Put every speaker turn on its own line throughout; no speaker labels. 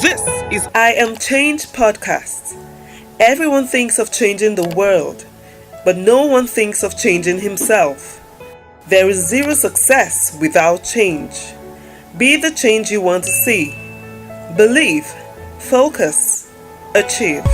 This is I Am Change podcast. Everyone thinks of changing the world, but no one thinks of changing himself. There is zero success without change. Be the change you want to see. Believe, focus, achieve.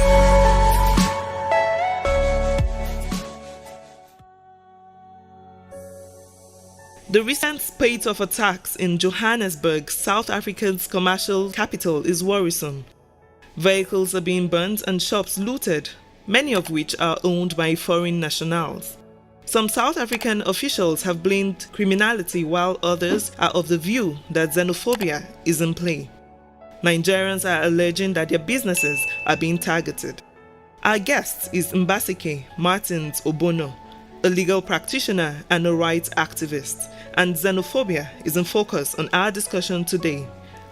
The recent spate of attacks in Johannesburg, South Africa's commercial capital, is worrisome. Vehicles are being burnt and shops looted, many of which are owned by foreign nationals. Some South African officials have blamed criminality, while others are of the view that xenophobia is in play. Nigerians are alleging that their businesses are being targeted. Our guest is Mbasekei Martins Obono, a legal practitioner and a rights activist, and xenophobia is in focus on our discussion today.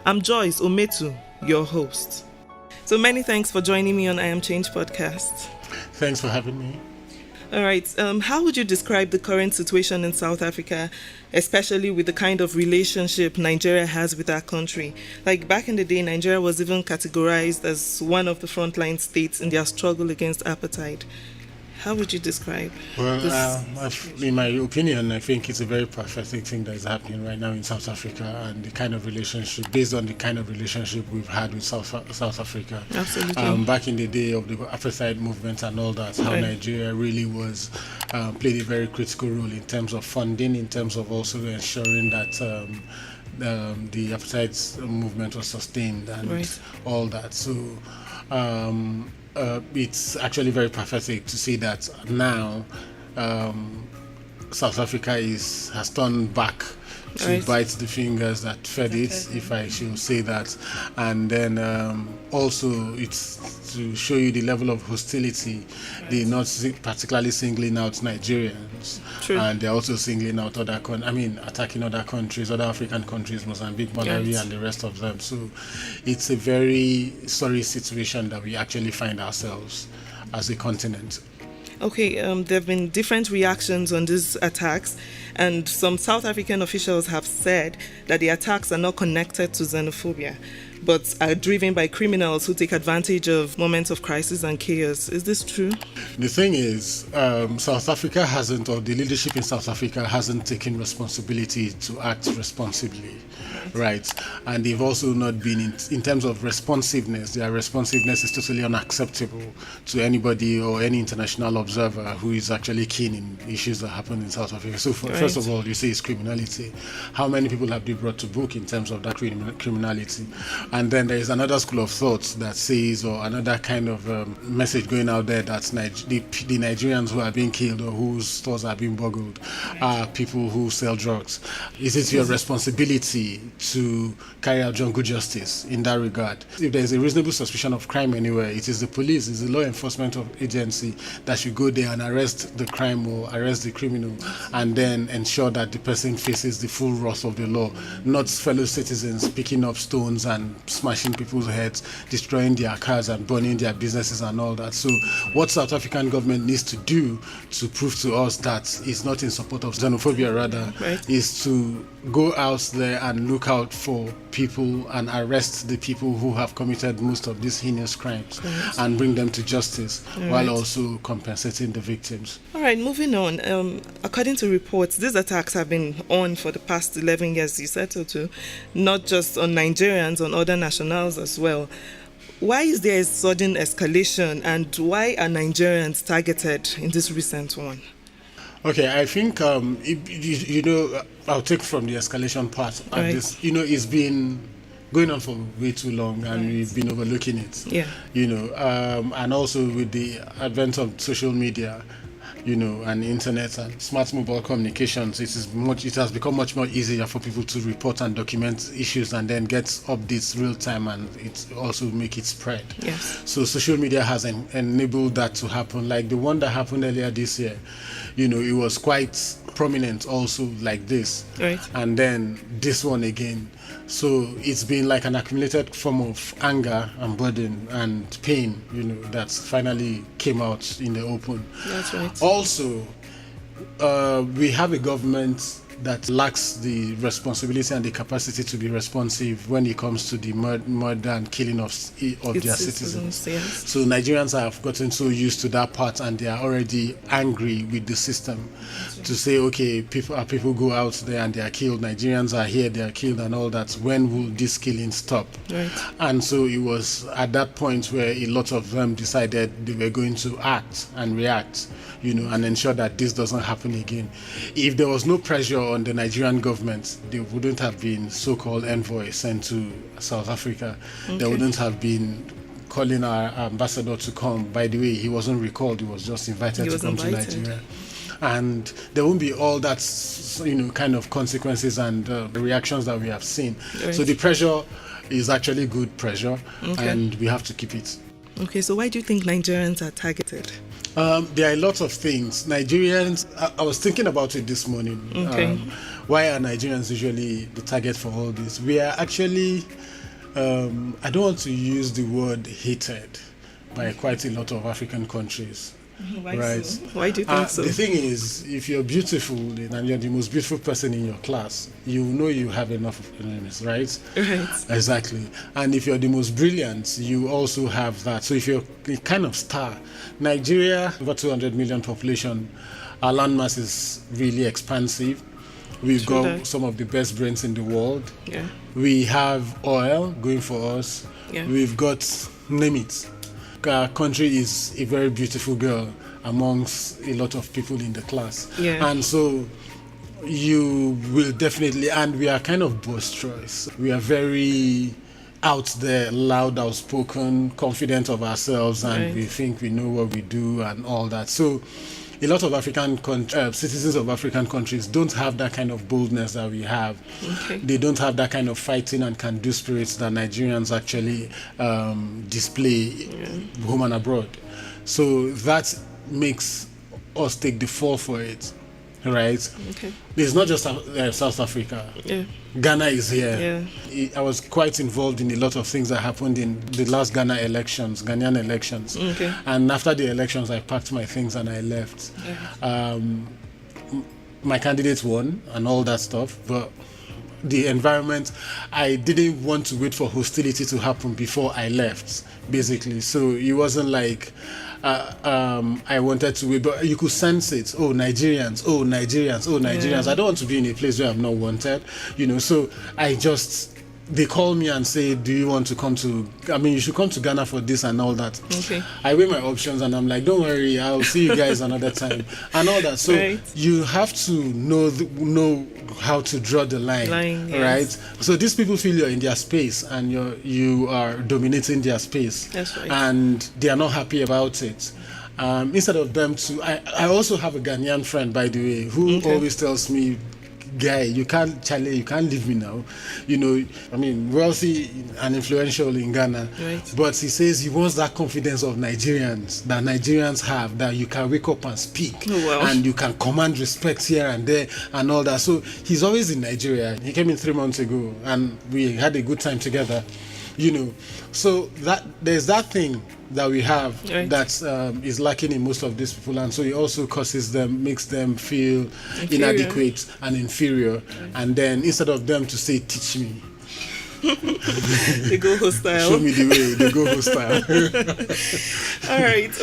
I'm Joyce Ometu, your host. So many thanks for joining me on I Am Change podcast.
Thanks for having me.
All right, how would you describe the current situation in South Africa, especially with the kind of relationship Nigeria has with our country? Like back in the day, Nigeria was even categorized as one of the frontline states in their struggle against apartheid. How would you describe this?
In my opinion, I think it's a very pathetic thing that is happening right now in South Africa, and the kind of relationship, based on the kind of relationship we've had with South Africa.
Absolutely.
Back in the day of the apartheid movement and all that, how Nigeria really was played a very critical role in terms of funding, in terms of also ensuring that the apartheid movement was sustained and all that. So. It's actually very pathetic to see that now South Africa has turned back to bite the fingers that fed it, if I should say that. And then also it's to show you the level of hostility. They're not particularly singling out Nigerians.
True.
And they're also singling out attacking other countries, other African countries, Mozambique, Malawi, and the rest of them. So it's a very sorry situation that we actually find ourselves as a continent.
Okay, there have been different reactions on these attacks, and some South African officials have said that the attacks are not connected to xenophobia, but are driven by criminals who take advantage of moments of crisis and chaos. Is this true?
The thing is, South Africa hasn't, or the leadership in South Africa hasn't taken responsibility to act responsibly, right? And they've also not been, in terms of responsiveness, their responsiveness is totally unacceptable to anybody or any international observer who is actually keen in issues that happen in South Africa. So first of all, you say it's criminality. How many people have they brought to book in terms of that criminality? And then there is another school of thought that says, or another kind of message going out there, that the Nigerians who are being killed or whose stores are being burgled are people who sell drugs. Is it your responsibility to carry out good justice in that regard? If there is a reasonable suspicion of crime anywhere, it is the police, it's the law enforcement agency that should go there and arrest the crime or arrest the criminal, and then ensure that the person faces the full wrath of the law, not fellow citizens picking up stones and smashing people's heads, destroying their cars and burning their businesses and all that. So what South African government needs to do to prove to us that it's not in support of xenophobia, rather, is to go out there and look out for people and arrest the people who have committed most of these heinous crimes and bring them to justice, while also compensating the victims.
All right, moving on. According to reports, these attacks have been on for the past 11 years, you said so too, not just on Nigerians, on other nationals as well. Why is there a sudden escalation, and why are Nigerians targeted in this recent one?
Okay, I think, I'll take from the escalation part of this. It's been going on for way too long, and we've been overlooking it. And also with the advent of social media, and internet and smart mobile communications, it has become much more easier for people to report and document issues and then get updates real time, and it also make it spread.
Yes.
So social media has enabled that to happen. Like the one that happened earlier this year, it was quite prominent also like this.
Right.
And then this one again. So it's been like an accumulated form of anger and burden and pain, that finally came out in the open.
That's right.
Also, we have a government that lacks the responsibility and the capacity to be responsive when it comes to the murder and killing of their citizens.
Yes.
So Nigerians have gotten so used to that part, and they are already angry with the system to say, okay, people go out there and they are killed. Nigerians are here, they are killed and all that. When will this killing stop?
Right.
And so it was at that point where a lot of them decided they were going to act and react, and ensure that this doesn't happen again. If there was no pressure on the Nigerian government, there wouldn't have been so-called envoy sent to South Africa. Okay. There wouldn't have been calling our ambassador to come. By the way, he wasn't recalled, he was just invited to come to Nigeria. And there won't be all that, kind of consequences and reactions that we have seen. Right. So the pressure is actually good pressure, and we have to keep it.
Okay, so why do you think Nigerians are targeted?
There are a lot of things. Nigerians, I was thinking about it this morning.
Okay.
Why are Nigerians usually the target for all this? We are actually, I don't want to use the word hated by quite a lot of African countries.
Why
right?
So? Why do you think so?
The thing is, if you're beautiful and you're the most beautiful person in your class, you know you have enough of enemies, right?
Right.
Exactly. And if you're the most brilliant, you also have that. So if you're a kind of star, Nigeria, over 200 million population, our landmass is really expansive. We've got some of the best brains in the world.
Yeah.
We have oil going for us.
Yeah.
We've got, name it. Our country is a very beautiful girl amongst a lot of people in the class.
Yeah.
And so you will definitely, and we are kind of boisterous. We are very out there, loud, outspoken, confident of ourselves, and we think we know what we do and all that. So a lot of African citizens of African countries don't have that kind of boldness that we have.
Okay.
They don't have that kind of fighting and can-do spirits that Nigerians actually display home and abroad. So that makes us take the fall for it, right?
Okay.
It's not just South Africa.
Yeah.
Ghana is here. Yeah. I was quite involved in a lot of things that happened in the last Ghanaian elections.
Okay.
And after the elections, I packed my things and I left. Yeah. My candidate won and all that stuff, but the environment, I didn't want to wait for hostility to happen before I left, basically. So it wasn't like I wanted to wait, but you could sense it. Oh, Nigerians. Yeah. I don't want to be in a place where I'm not wanted, so they call me and say, do you want to come you should come to Ghana for this and all that. Okay. I weigh my options and I'm like, don't worry, I'll see you guys another time and all that. So you have to know how to draw the line, right? So these people feel you're in their space and you are dominating their space.
That's right.
And they are not happy about it. Instead of them to, I also have a Ghanaian friend, by the way, who always tells me, guy, you can't leave me now. Wealthy and influential in Ghana.
Right.
But he says he wants that confidence of Nigerians that Nigerians have, that you can wake up and speak.
Oh, wow.
And you can command respect here and there and all that. So he's always in Nigeria. He came in 3 months ago and we had a good time together. So that there's that thing that we have that is lacking in most of these people, and so it also makes them feel inadequate and inferior, and then instead of them to say, teach me,
they go hostile.
Show me the way. They go hostile.
All right.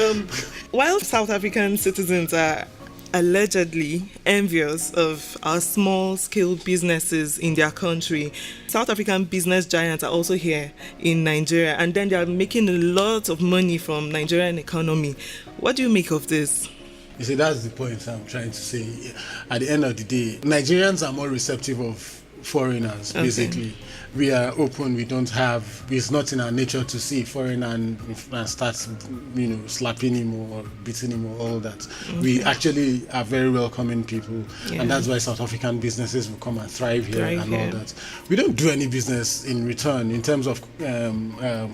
While South African citizens are allegedly envious of our small-scale businesses in their country, South African business giants are also here in Nigeria, and then they are making a lot of money from Nigerian economy. What do you make of this?
You see, that's the point I'm trying to say. At the end of the day, Nigerians are more receptive of foreigners, basically. We are open, it's not in our nature to see foreigner and start, slapping him or beating him or all that. Okay. We actually are very welcoming people, and that's why South African businesses will come and thrive here all that. We don't do any business in return in terms of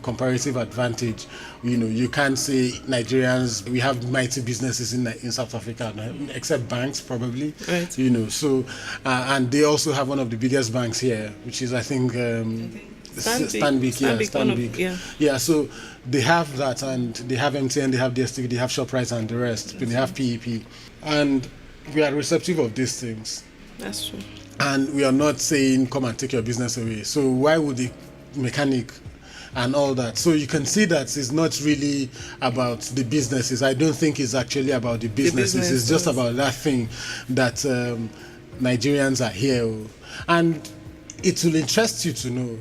comparative advantage. You can't say Nigerians, we have mighty businesses in South Africa, except banks probably.
Right.
So and they also have one of the biggest banks here, which is I think Stanbic. Yeah, so they have that, and they have MTN, they have DSTV, they have ShopRite and the rest. They have PEP, and we are receptive of these things.
That's true.
And we are not saying come and take your business away. So why would the mechanic and all that? So you can see that it's not really about the businesses. I don't think it's actually about the businesses. It's just about that thing that Nigerians are here. And it will interest you to know,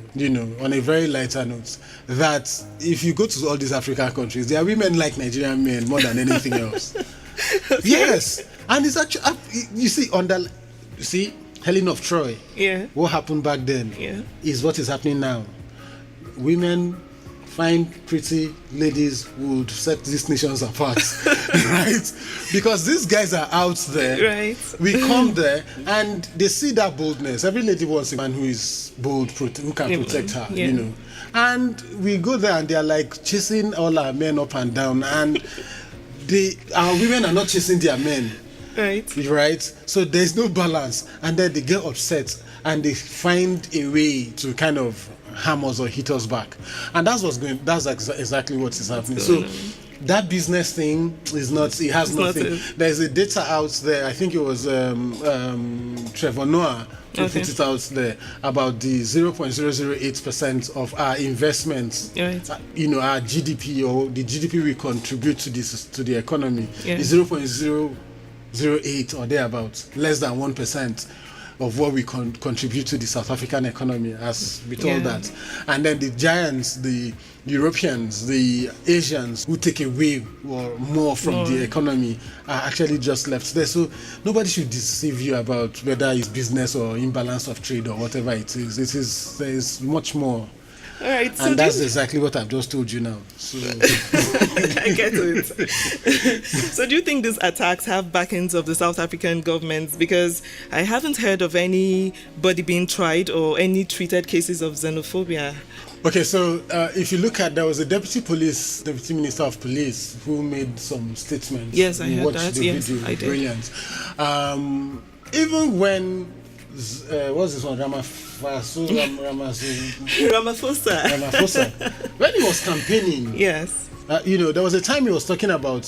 on a very lighter note, that if you go to all these African countries, there are women like Nigerian men more than anything else. Okay. Yes. And it's actually, you see, Helen of Troy.
Yeah.
What happened back then is what is happening now. Women find pretty ladies would set these nations apart, right? Because these guys are out there.
Right.
We come there and they see that boldness. Every lady wants a man who is bold, who can protect her, And we go there and they are like chasing all our men up and down, and our women are not chasing their men. Right. So there's no balance, and then they get upset and they find a way to kind of harm us or hit us back, and that's exactly what is happening. So that business thing is not. It has nothing. There's a data out there. I think it was Trevor Noah who put it out there about the 0.008% of our investments. Right. Our GDP, or the GDP we contribute to the economy is 0.008 or thereabouts, less than 1% of what we contribute to the South African economy, as we told that. And then the giants, the Europeans, the Asians, who take away or more from the economy, are actually just left there. So nobody should deceive you about whether it's business or imbalance of trade or whatever it is. There is much more.
All right, so
and that's exactly what I've just told you now. So
I get it. So do you think these attacks have backings of the South African government? Because I haven't heard of anybody being tried or any treated cases of xenophobia.
Okay, so if you look at, there was a deputy minister of police who made some statements.
Yes, I heard that.
Yes, I did. Brilliant. Even when what's this one? Ramaphosa. When he was campaigning,
yes,
there was a time he was talking about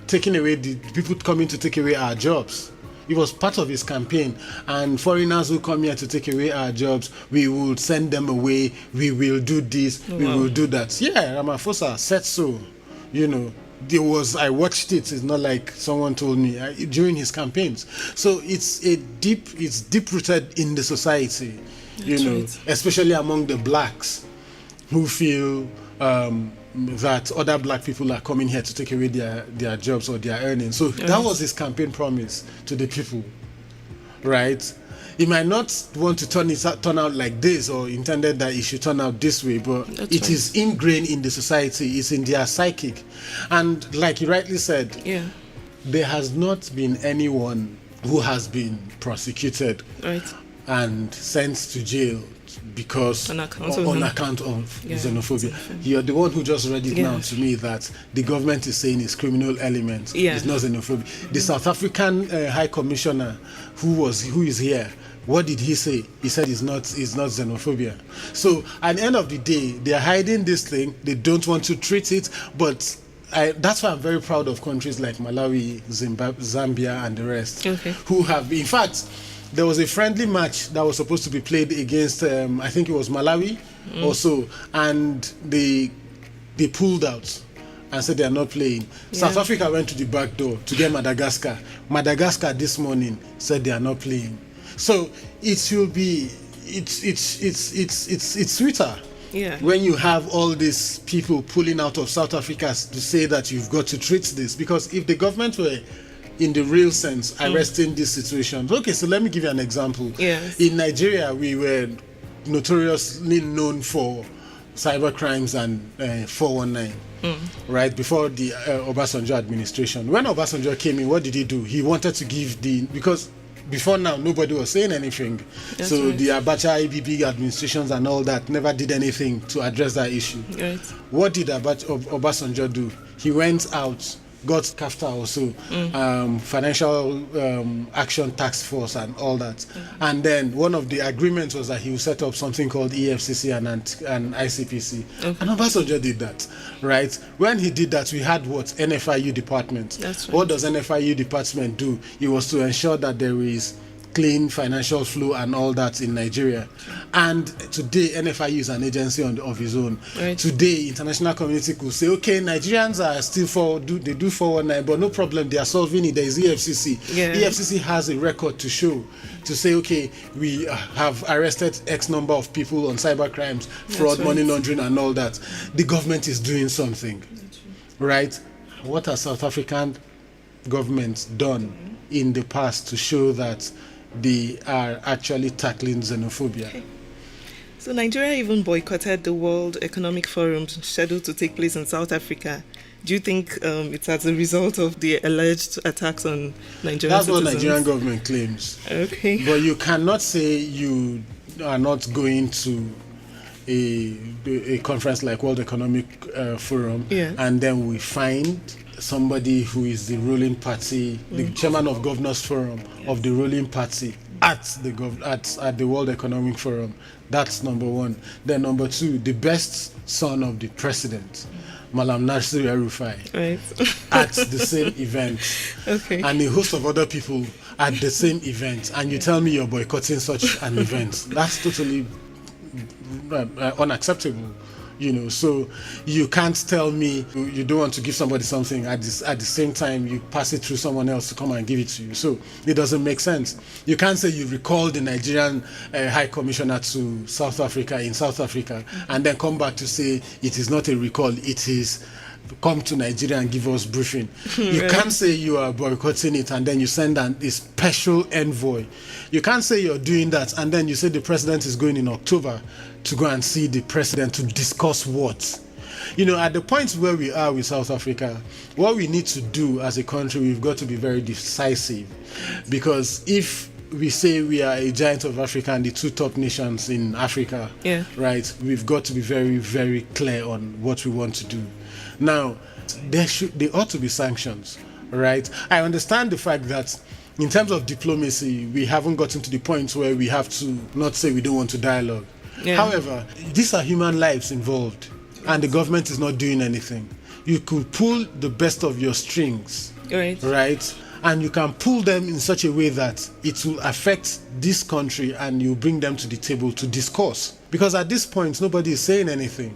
taking away the people coming to take away our jobs. It was part of his campaign. And foreigners who come here to take away our jobs, we will send them away. We will do this. We will do that. Yeah, Ramaphosa said so. I watched it. It's not like someone told me during his campaigns. So it's deep rooted in the society, right. Especially among the blacks who feel that other black people are coming here to take away their jobs or their earnings. So that was his campaign promise to the people, right? He might not want to turn out like this, or intended that it should turn out this way, but it is ingrained in the society. It's in their psychic. And like you rightly said, there has not been anyone who has been prosecuted and sent to jail because on account of xenophobia. You're the one who just read it now to me, that the government is saying it's criminal element. It's not xenophobia. The South African High Commissioner who is here, what did he say? He said it's not xenophobia. So at the end of the day, they're hiding this thing. They don't want to treat it, but that's why I'm very proud of countries like Malawi, Zimbabwe, Zambia, and the rest, who have, in fact, there was a friendly match that was supposed to be played against, I think it was Malawi or so, and they pulled out and said they are not playing. South Africa went to the back door to get Madagascar. Madagascar this morning said they are not playing. So it's sweeter when you have all these people pulling out of South Africa to say that you've got to treat this, because if the government were in the real sense arresting these situations. Okay, so let me give you an example. In Nigeria, we were notoriously known for cyber crimes and 419, right, before the Obasanjo administration. When Obasanjo came in, what did he do? He wanted to give because before now, nobody was saying anything. The Abacha, IBB administrations and all that never did anything to address that issue. What did Obasanjo do? He went out, got CAFTA also, Financial Action Task Force and all that. And then one of the agreements was that he would set up something called EFCC and ICPC. And Obasanjo did that, right? When he did that, we had NFIU department. What does NFIU department do? It was to ensure that there is clean financial flow and all that in Nigeria. And today, NFIU is an agency of its own.
Right.
Today, international community could say, okay, Nigerians are still they do 419, but no problem, they are solving it. There is EFCC.
Yeah.
EFCC has a record to show, to say, okay, we have arrested X number of people on cyber crimes, fraud,
right.
money laundering, and all that. The government is doing something, right? What has South African governments done in the past to show that they are actually tackling xenophobia?
Okay. So Nigeria even boycotted the World Economic Forum scheduled to take place in South Africa. Do you think it's as a result of the alleged attacks on Nigerian
That's
citizens?
what Nigerian government claims.
Okay.
But you cannot say you are not going to a conference like World Economic Forum,
Yeah.
and then we find somebody who is the ruling party, the chairman of Governors Forum of the ruling party at the World Economic Forum. That's number one. Then number two, the best son of the president, Malam Nasir El-Rufai,
Right.
at the same event.
Okay.
And a host of other people at the same event, and you tell me you're boycotting such an event. That's totally unacceptable. So you can't tell me you don't want to give somebody something at the same time you pass it through someone else to come and give it to you. So it doesn't make sense. You can't say you recalled the Nigerian High Commissioner to South Africa in South Africa and then come back to say it is not a recall, it is come to Nigeria and give us briefing. You
Right.
can't say you are boycotting it and then you send a special envoy. You can't say you're doing that and then you say the president is going in October to go and see the president to discuss what? At the point where we are with South Africa, what we need to do as a country, we've got to be very decisive. Because if we say we are a giant of Africa and the two top nations in Africa,
Yeah.
right, we've got to be very, very clear on what we want to do. Now, there ought to be sanctions, right? I understand the fact that in terms of diplomacy, we haven't gotten to the point where we have to not say we don't want to dialogue.
Yeah.
However, these are human lives involved, and the government is not doing anything. You could pull the best of your strings, right? And you can pull them in such a way that it will affect this country and you bring them to the table to discuss. Because at this point, nobody is saying anything.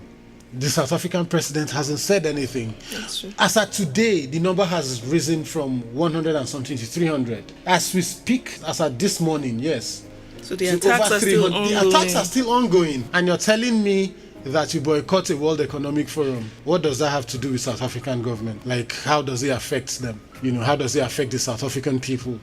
The South African president hasn't said anything.
That's true.
As at today, the number has risen from 100 and something to 300. As we speak, as at this morning, yes.
So the
to
attacks
over
are still
300.
ongoing.
The attacks are still ongoing. And you're telling me that you boycott a World Economic Forum. What does that have to do with South African government? Like, how does it affect them? How does it affect the South African people?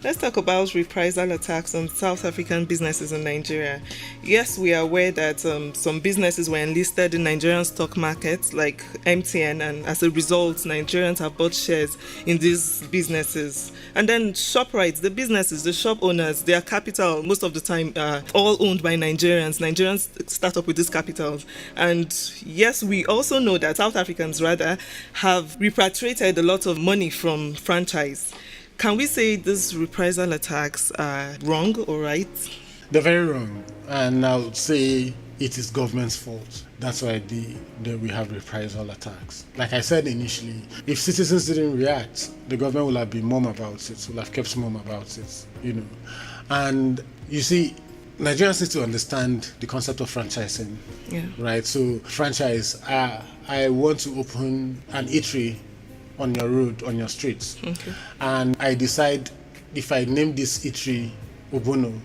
Let's talk about reprisal attacks on South African businesses in Nigeria. Yes, we are aware that some businesses were enlisted in Nigerian stock markets like MTN, and as a result, Nigerians have bought shares in these businesses. And then ShopRite, the businesses, the shop owners, their capital, most of the time, all owned by Nigerians. Nigerians start up with these capitals. And yes, we also know that South Africans, rather, have repatriated a lot of money from franchise. Can we say these reprisal attacks are wrong or right?
They're very wrong. And I would say it is government's fault. That's why we have reprisal attacks. Like I said initially, if citizens didn't react, the government would have been mum about it, would have kept mum about it, And you see, Nigerians need to understand the concept of franchising, right? So franchise, I want to open an eatery on your road, on your streets.
Okay.
And I decide if I name this eatery Obono,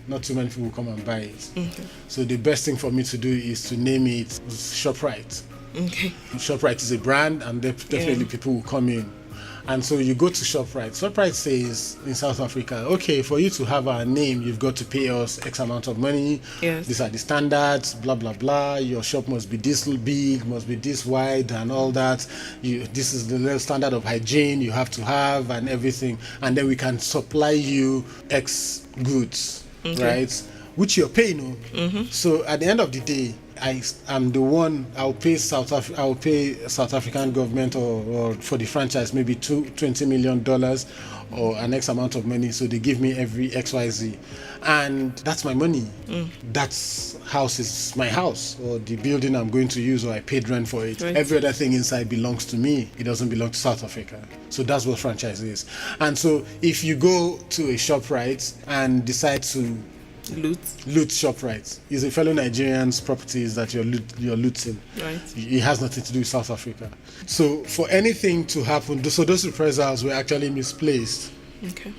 not too many people will come and buy it.
Okay.
So the best thing for me to do is to name it ShopRite.
Okay.
ShopRite is a brand, and definitely people will come in. And so you go to ShopRite. ShopRite says in South Africa, okay, for you to have our name, you've got to pay us X amount of money.
Yes.
These are the standards, blah, blah, blah. Your shop must be this big, must be this wide and all that. This is the standard of hygiene you have to have and everything. And then we can supply you X goods, right? Which you're paying. So at the end of the day, I'm the one. I'll pay South African government or for the franchise maybe $20 million or an X amount of money. So they give me every XYZ, and that's my money. That's house is my house, or the building I'm going to use, or I paid rent for it.
Right.
Every other thing inside belongs to me. It doesn't belong to South Africa. So that's what franchise is. And so if you go to a ShopRite and decide to loot ShopRite, it's a fellow Nigerian's properties that you're looting.
Right.
It has nothing to do with South Africa. So for anything to happen, so those reprisals were actually misplaced.
Okay.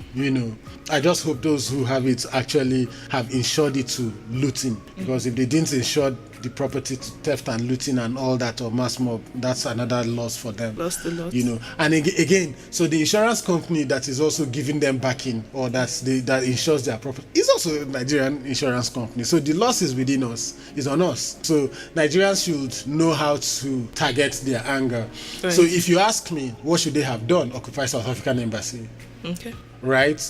I just hope those who have it actually have insured it to looting, because if they didn't insure the property to theft and looting and all that, or mass mob, that's another loss for them.
Lost a lot.
And again, so the insurance company that is also giving them backing, or that insures their property, is also a Nigerian insurance company. So the loss is within us, is on us. So Nigerians should know how to target their anger.
Right.
So if you ask me, what should they have done? Occupy South African embassy.
Okay.
Right?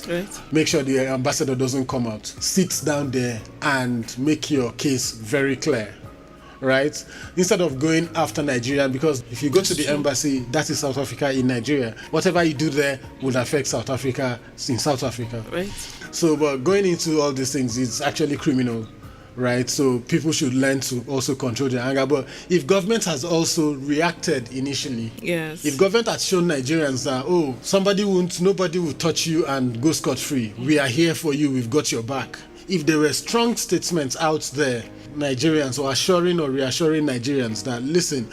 Make sure the ambassador doesn't come out. Sit down there and make your case very clear. Right? Instead of going after Nigeria, because if you go to the embassy, that is South Africa in Nigeria. Whatever you do there would affect South Africa in South Africa.
Right.
So, but going into all these things is actually criminal. Right, so people should learn to also control their anger. But if government has also reacted initially,
yes,
if government has shown Nigerians that nobody will touch you and go scot-free, we are here for you, we've got your back. If there were strong statements out there, Nigerians, or assuring or reassuring Nigerians that, listen,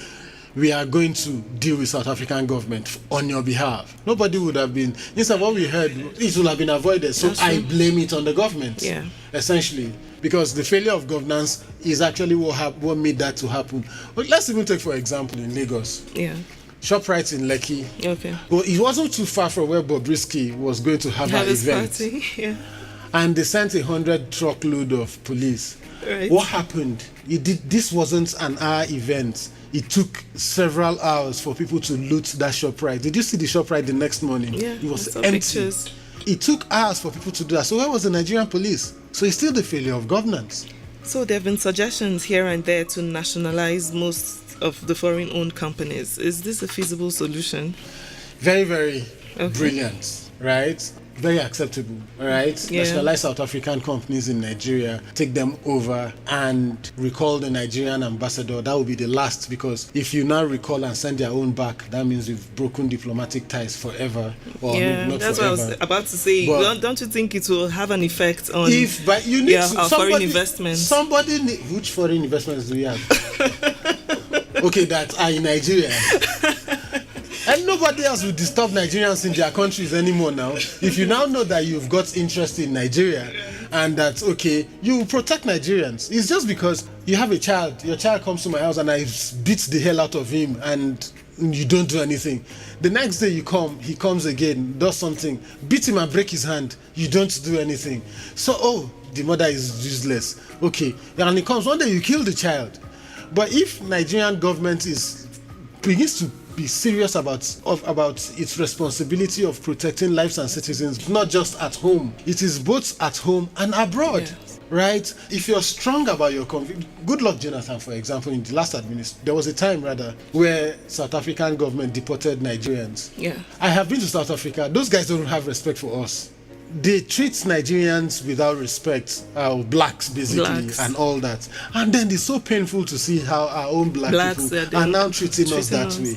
we are going to deal with South African government on your behalf, nobody would have been, instead of what we heard, it would have been avoided. So I blame it on the government, essentially. Because the failure of governance is actually what made that to happen. But let's even take, for example, in Lagos.
Yeah.
ShopRite in Lekki.
Okay.
Well, it wasn't too far from where Bobrisky was going to have an event.
Party. Yeah.
And they sent 100 truckload of police.
Right.
What happened? This wasn't an hour event. It took several hours for people to loot that ShopRite. Did you see the ShopRite the next morning?
Yeah.
It was empty.
Pictures.
It took hours for people to do that. So where was the Nigerian police? So it's still the failure of governance.
So there have been suggestions here and there to nationalize most of the foreign-owned companies. Is this a feasible solution?
Very, very brilliant, right? Very acceptable, right?
Yeah.
Nationalize South African companies in Nigeria, take them over and recall the Nigerian ambassador. That will be the last, because if you now recall and send their own back, that means you've broken diplomatic ties forever. Or not
that's
forever.
what I was about to say.
But
don't you think it will have an effect on
our
foreign investments?
Which foreign investments do we have? Okay, that are in Nigeria. And nobody else will disturb Nigerians in their countries anymore now. If you now know that you've got interest in Nigeria and that, okay, you will protect Nigerians. It's just because you have a child, your child comes to my house and I beat the hell out of him and you don't do anything. The next day he comes again, does something, beat him and break his hand, you don't do anything. So, the mother is useless. Okay, and he comes, one day you kill the child. But if Nigerian government begins to be serious about its responsibility of protecting lives and citizens, not just at home. It is both at home and abroad, right? If you're strong about your good luck, Jonathan, for example, in the last administration, there was a time where South African government deported Nigerians.
Yeah. I
have been to South Africa. Those guys don't have respect for us. They treat Nigerians without respect, blacks basically, and all that. And then it's so painful to see how our own blacks people are now treating us that way.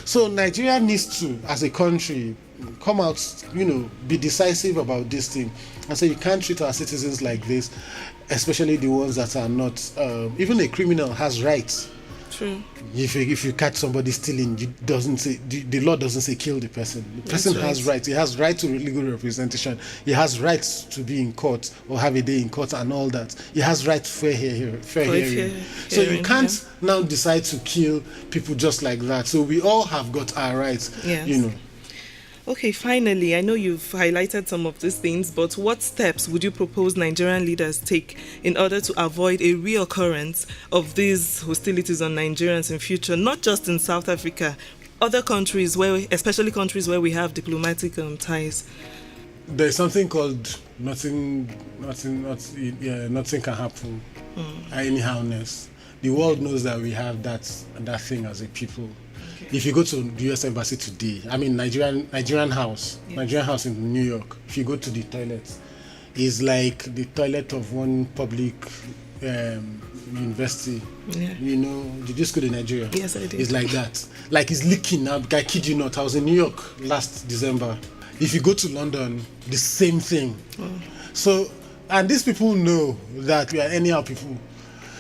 So Nigeria needs to, as a country, come out, be decisive about this thing. And so you can't treat our citizens like this, especially the ones that are not. Even a criminal has rights.
True.
If you catch somebody stealing, the law doesn't say kill the person. The person has rights. He has right to legal representation. He has rights to be in court or have a day in court and all that. He has right to fair hearing. So you can't now decide to kill people just like that. So we all have got our rights.
Yes. Okay, finally, I know you've highlighted some of these things, but what steps would you propose Nigerian leaders take in order to avoid a reoccurrence of these hostilities on Nigerians in future, not just in South Africa, other countries, especially countries where we have diplomatic ties?
there's something called nothing can happen. Anyhowness. The world knows that we have that thing as a people. Okay. If you go to the US Embassy today, I mean Nigerian house, yes. Nigerian house in New York, if you go to the toilet, it's like the toilet of one public university. Yeah. You know, did you go to Nigeria?
Yes, I did.
It's like that. Like it's leaking. I kid you not. I was in New York last December. If you go to London, the same thing. Oh. So, and these people know that we are anyhow people.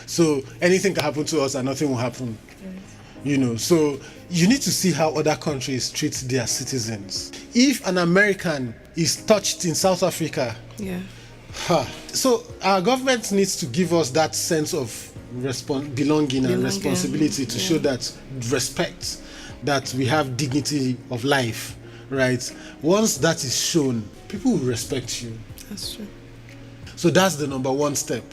So anything can happen to us and nothing will happen. Yes. You know, so you need to see how other countries treat their citizens. If an American is touched in South Africa, yeah. So our government needs to give us that sense of belonging and responsibility to show that respect, that we have dignity of life, right? Once that is shown, people will respect you.
That's true.
So that's the number one step.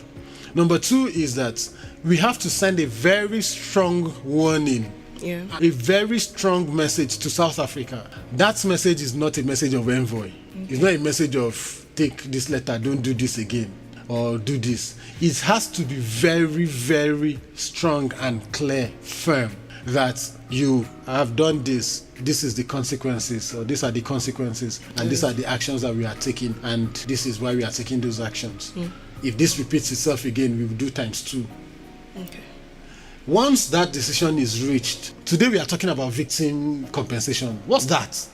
Number two is that we have to send a very strong warning, a very strong message to South Africa. That message is not a message of envoy. Okay. It's not a message of take this letter, don't do this again, or do this. It has to be very, very strong and clear, firm, that you have done this. This is the consequences, or these are the consequences, and these are the actions that we are taking, and this is why we are taking those actions. If this repeats itself again, we will do times 2. Okay. Once that decision is reached, today we are talking about victim compensation. What's that?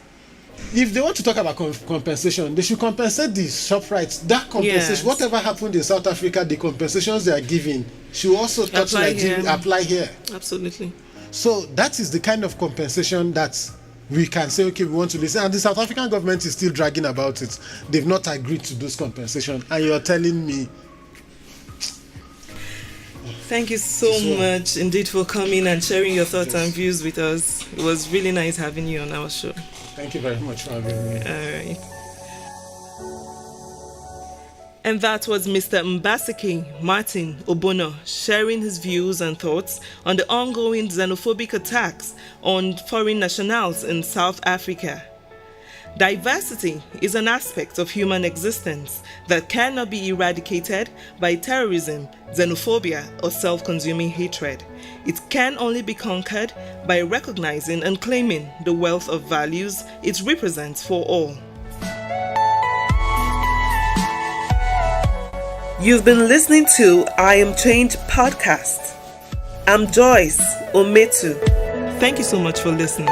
If they want to talk about compensation, they should compensate the ShopRite. That compensation, whatever happened in South Africa, the compensations they are giving should also touch Nigeria, apply here.
Absolutely.
So that is the kind of compensation that we can say, okay, we want to listen. And the South African government is still dragging about it. They've not agreed to those compensation. And you're telling me.
Thank you so much indeed for coming and sharing your thoughts and views with us. It was really nice having you on our show.
Thank you very much for having me.
All right. And that was Mr. Mbasekei Martin Obono sharing his views and thoughts on the ongoing xenophobic attacks on foreign nationals in South Africa. Diversity is an aspect of human existence that cannot be eradicated by terrorism, xenophobia, or self-consuming hatred. It can only be conquered by recognizing and claiming the wealth of values it represents for all. You've been listening to I Am Change podcast. I'm Joyce Ometu. Thank you so much for listening.